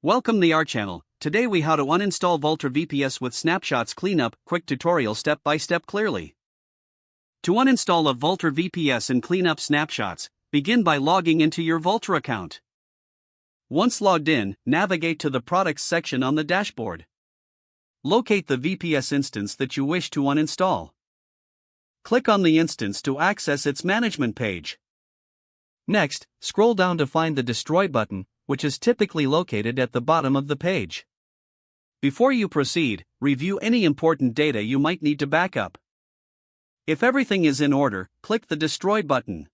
Welcome to our channel. Today we how to uninstall Vultr VPS with snapshots cleanup, quick tutorial step by step clearly. To uninstall a Vultr VPS and clean up snapshots, begin by logging into your Vultr account. Once logged in, navigate to the products section on the dashboard. Locate the VPS instance that you wish to uninstall. Click on the instance to access its management page. Next, scroll down to find the Destroy button, which is typically located at the bottom of the page. Before you proceed, review any important data you might need to backup. If everything is in order, click the Destroy button.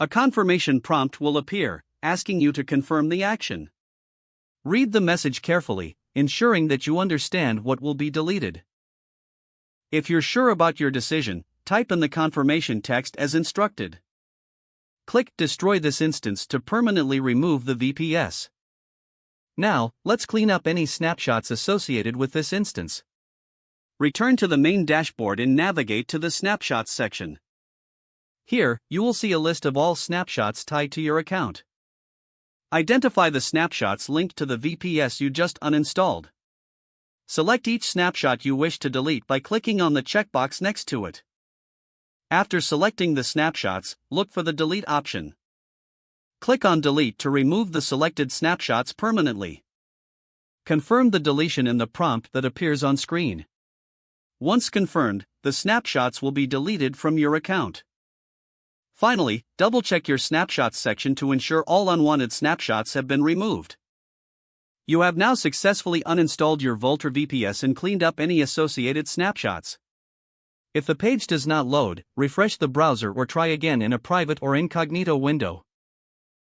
A confirmation prompt will appear, asking you to confirm the action. Read the message carefully, ensuring that you understand what will be deleted. If you're sure about your decision, type in the confirmation text as instructed. Click Destroy this instance to permanently remove the VPS. Now, let's clean up any snapshots associated with this instance. Return to the main dashboard and navigate to the Snapshots section. Here, you will see a list of all snapshots tied to your account. Identify the snapshots linked to the VPS you just uninstalled. Select each snapshot you wish to delete by clicking on the checkbox next to it. After selecting the snapshots, look for the Delete option. Click on Delete to remove the selected snapshots permanently. Confirm the deletion in the prompt that appears on screen. Once confirmed, the snapshots will be deleted from your account. Finally, double-check your Snapshots section to ensure all unwanted snapshots have been removed. You have now successfully uninstalled your Vultr VPS and cleaned up any associated snapshots. If the page does not load, refresh the browser or try again in a private or incognito window.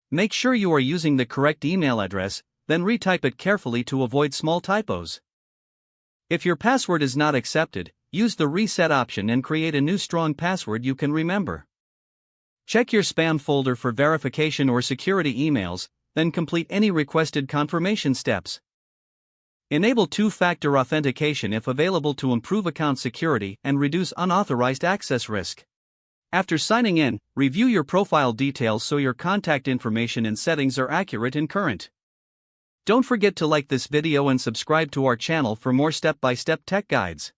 Make sure you are using the correct email address, then retype it carefully to avoid small typos. If your password is not accepted, use the Reset option and create a new strong password you can remember. Check your spam folder for verification or security emails, then complete any requested confirmation steps. Enable two-factor authentication if available to improve account security and reduce unauthorized access risk. After signing in, review your profile details so your contact information and settings are accurate and current. Don't forget to like this video and subscribe to our channel for more step-by-step tech guides.